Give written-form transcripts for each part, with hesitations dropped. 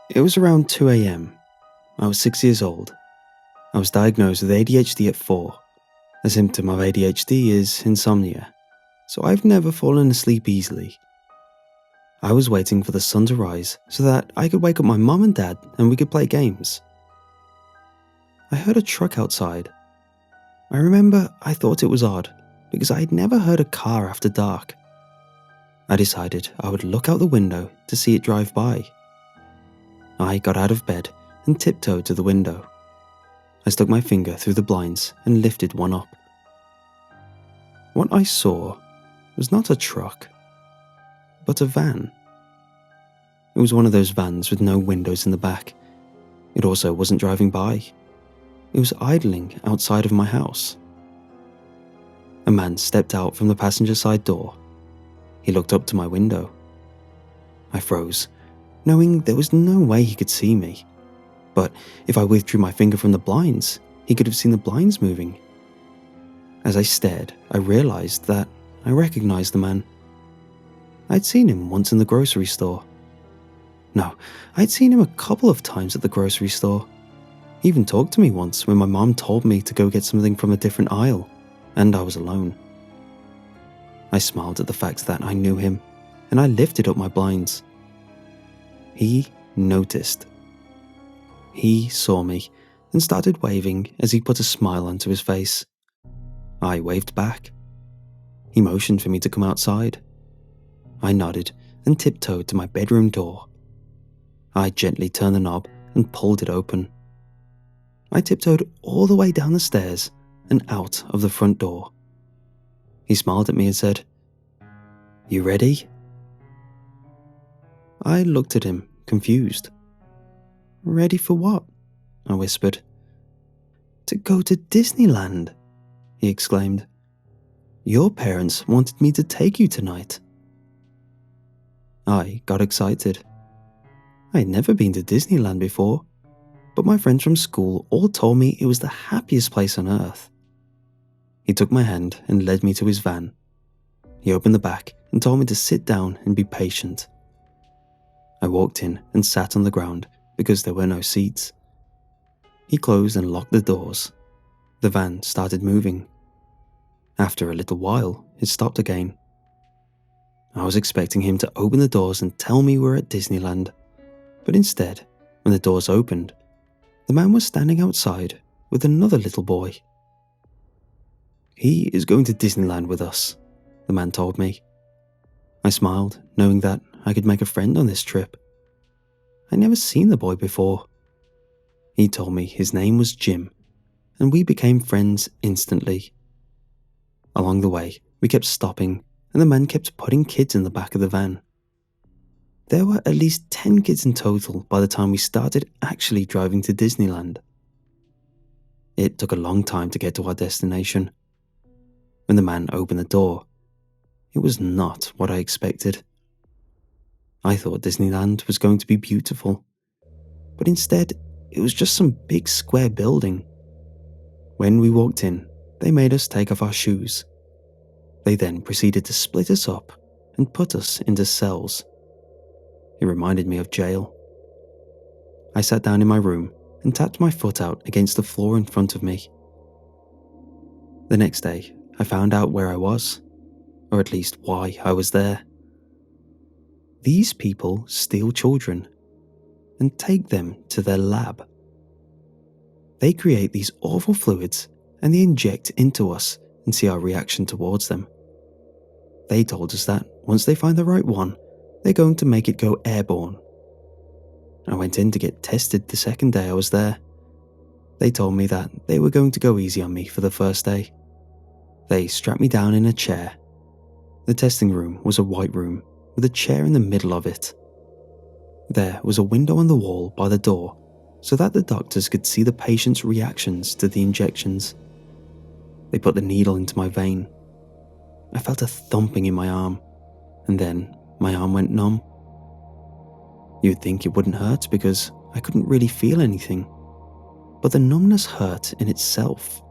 It was around 2 a.m. I was 6 years old. I was diagnosed with ADHD at 4. A symptom of ADHD is insomnia, so I've never fallen asleep easily. I was waiting for the sun to rise so that I could wake up my mom and dad and we could play games. I heard a truck outside. I remember I thought it was odd because I had never heard a car after dark. I decided I would look out the window to see it drive by. I got out of bed and tiptoed to the window. I stuck my finger through the blinds and lifted one up. What I saw was not a truck, but a van. It was one of those vans with no windows in the back. It also wasn't driving by. It was idling outside of my house. A man stepped out from the passenger side door. He looked up to my window. I froze, knowing there was no way he could see me. But if I withdrew my finger from the blinds, he could have seen the blinds moving. As I stared, I realized that I recognized the man. I'd seen him once in the grocery store. No, I'd seen him a couple of times at the grocery store. He even talked to me once when my mom told me to go get something from a different aisle, and I was alone. I smiled at the fact that I knew him, and I lifted up my blinds. He noticed. He saw me and started waving as he put a smile onto his face. I waved back. He motioned for me to come outside. I nodded and tiptoed to my bedroom door. I gently turned the knob and pulled it open. I tiptoed all the way down the stairs and out of the front door. He smiled at me and said, "You ready?" I looked at him, confused. "Ready for what?" I whispered. "To go to Disneyland," he exclaimed. "Your parents wanted me to take you tonight." I got excited. I had never been to Disneyland before, but my friends from school all told me it was the happiest place on earth. He took my hand and led me to his van. He opened the back and told me to sit down and be patient. I walked in and sat on the ground because there were no seats. He closed and locked the doors. The van started moving. After a little while, it stopped again. I was expecting him to open the doors and tell me we're at Disneyland, but instead, when the doors opened, the man was standing outside with another little boy. "He is going to Disneyland with us," the man told me. I smiled, knowing that I could make a friend on this trip. I'd never seen the boy before. He told me his name was Jim, and we became friends instantly. Along the way, we kept stopping, and the man kept putting kids in the back of the van. There were at least 10 kids in total by the time we started actually driving to Disneyland. It took a long time to get to our destination. When the man opened the door, it was not what I expected. I thought Disneyland was going to be beautiful, but instead it was just some big square building. When we walked in, they made us take off our shoes. They then proceeded to split us up and put us into cells. It reminded me of jail. I sat down in my room and tapped my foot out against the floor in front of me. The next day, I found out where I was, or at least why I was there. These people steal children and take them to their lab. They create these awful fluids and they inject into us and see our reaction towards them. They told us that once they find the right one, they're going to make it go airborne. I went in to get tested the second day I was there. They told me that they were going to go easy on me for the first day. They strapped me down in a chair. The testing room was a white room with a chair in the middle of it. There was a window on the wall by the door so that the doctors could see the patient's reactions to the injections. They put the needle into my vein. I felt a thumping in my arm, and then my arm went numb. You'd think it wouldn't hurt because I couldn't really feel anything, but the numbness hurt in itself.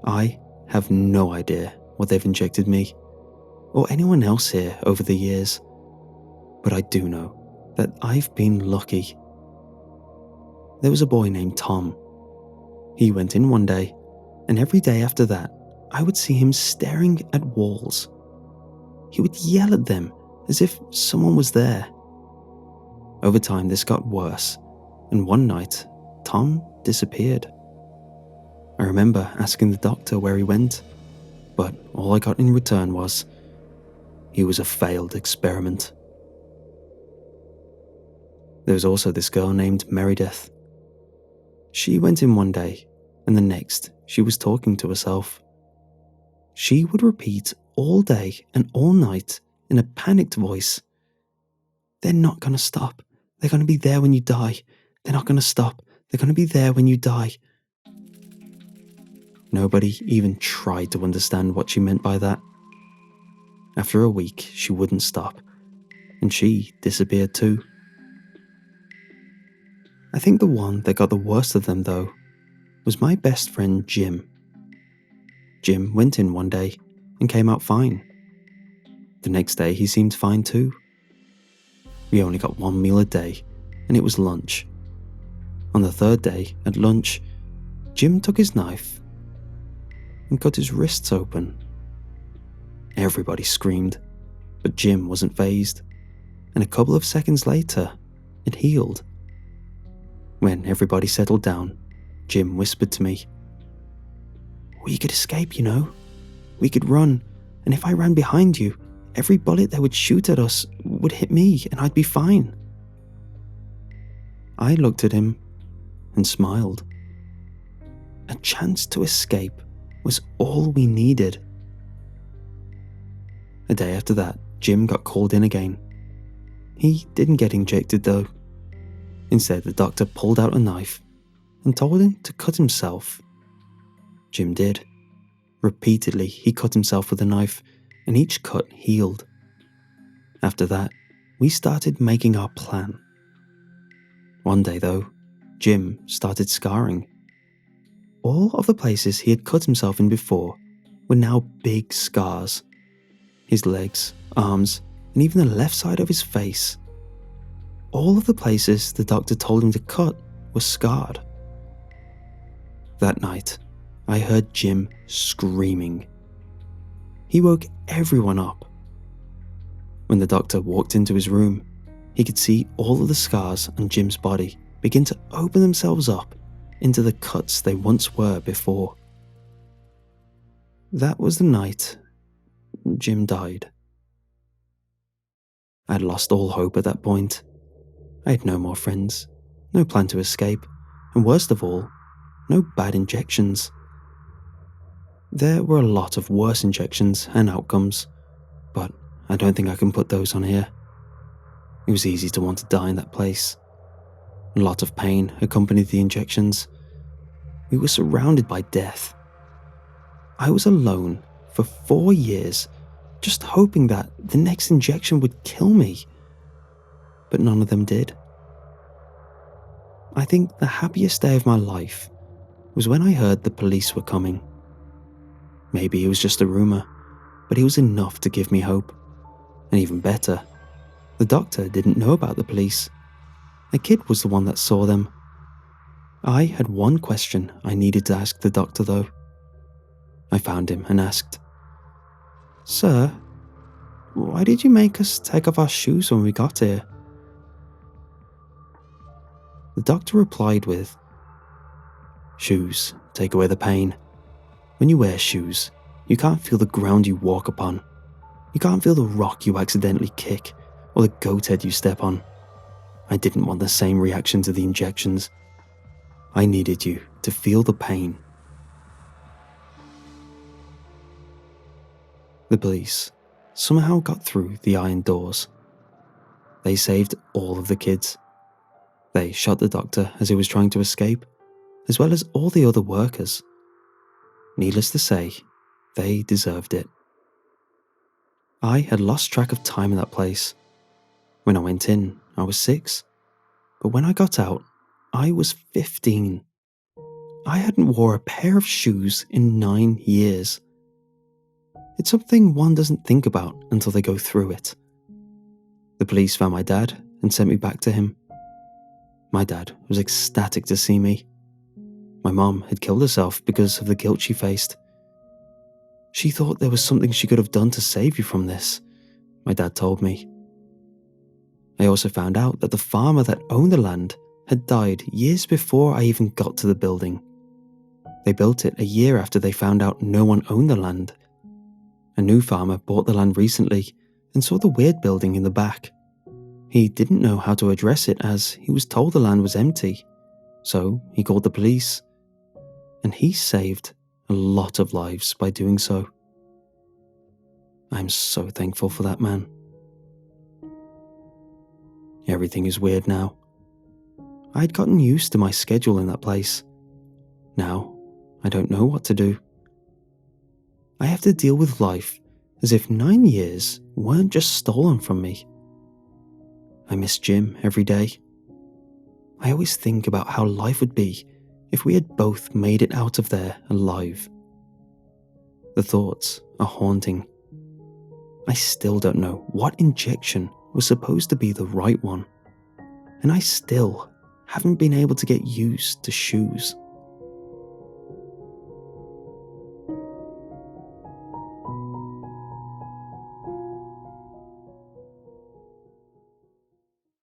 I have no idea what they've injected me, or anyone else here over the years, but I do know that I've been lucky. There was a boy named Tom. He went in one day, and every day after that, I would see him staring at walls. He would yell at them as if someone was there. Over time, this got worse, and one night, Tom disappeared. I remember asking the doctor where he went, but all I got in return was, he was a failed experiment. There was also this girl named Meredith. She went in one day, and the next, she was talking to herself. She would repeat all day and all night in a panicked voice, "They're not going to stop. They're going to be there when you die. They're not going to stop. They're going to be there when you die." Nobody even tried to understand what she meant by that. After a week, she wouldn't stop, and she disappeared too. I think the one that got the worst of them, though, was my best friend Jim. Jim went in one day and came out fine. The next day, he seemed fine too. We only got one meal a day, and it was lunch. On the third day, at lunch, Jim took his knife and cut his wrists open. Everybody screamed, but Jim wasn't fazed, and a couple of seconds later, it healed. When everybody settled down, Jim whispered to me, "We could escape, you know. We could run, and if I ran behind you, every bullet that would shoot at us would hit me, and I'd be fine." I looked at him and smiled. A chance to escape was all we needed. A day after that, Jim got called in again. He didn't get injected though. Instead, the doctor pulled out a knife and told him to cut himself. Jim did. Repeatedly, he cut himself with a knife, and each cut healed. After that, we started making our plan. One day though, Jim started scarring. All of the places he had cut himself in before were now big scars. His legs, arms, and even the left side of his face. All of the places the doctor told him to cut were scarred. That night, I heard Jim screaming. He woke everyone up. When the doctor walked into his room, he could see all of the scars on Jim's body begin to open themselves up into the cuts they once were before. That was the night Jim died. I'd lost all hope at that point. I had no more friends, no plan to escape, and worst of all, no bad injections. There were a lot of worse injections and outcomes, but I don't think I can put those on here. It was easy to want to die in that place. A lot of pain accompanied the injections. We were surrounded by death. I was alone for 4 years, just hoping that the next injection would kill me. But none of them did. I think the happiest day of my life was when I heard the police were coming. Maybe it was just a rumor, but it was enough to give me hope. And even better, the doctor didn't know about the police. A kid was the one that saw them. I had one question I needed to ask the doctor though. I found him and asked, "Sir, why did you make us take off our shoes when we got here?" The doctor replied with, "Shoes take away the pain. When you wear shoes, you can't feel the ground you walk upon. You can't feel the rock you accidentally kick or the goat head you step on. I didn't want the same reaction to the injections. I needed you to feel the pain." The police somehow got through the iron doors. They saved all of the kids. They shot the doctor as he was trying to escape, as well as all the other workers. Needless to say, they deserved it. I had lost track of time in that place. When I went in, I was 6, but when I got out, I was 15. I hadn't wore a pair of shoes in 9 years. It's something one doesn't think about until they go through it. The police found my dad and sent me back to him. My dad was ecstatic to see me. My mom had killed herself because of the guilt she faced. She thought there was something she could have done to save you from this, my dad told me. I also found out that the farmer that owned the land had died years before I even got to the building. They built it a year after they found out no one owned the land. A new farmer bought the land recently and saw the weird building in the back. He didn't know how to address it as he was told the land was empty, so he called the police. And he saved a lot of lives by doing so. I'm so thankful for that man. Everything is weird now. I'd gotten used to my schedule in that place. Now, I don't know what to do. I have to deal with life as if 9 years weren't just stolen from me. I miss Jim every day. I always think about how life would be if we had both made it out of there alive. The thoughts are haunting. I still don't know what injection was supposed to be the right one, and I still haven't been able to get used to shoes.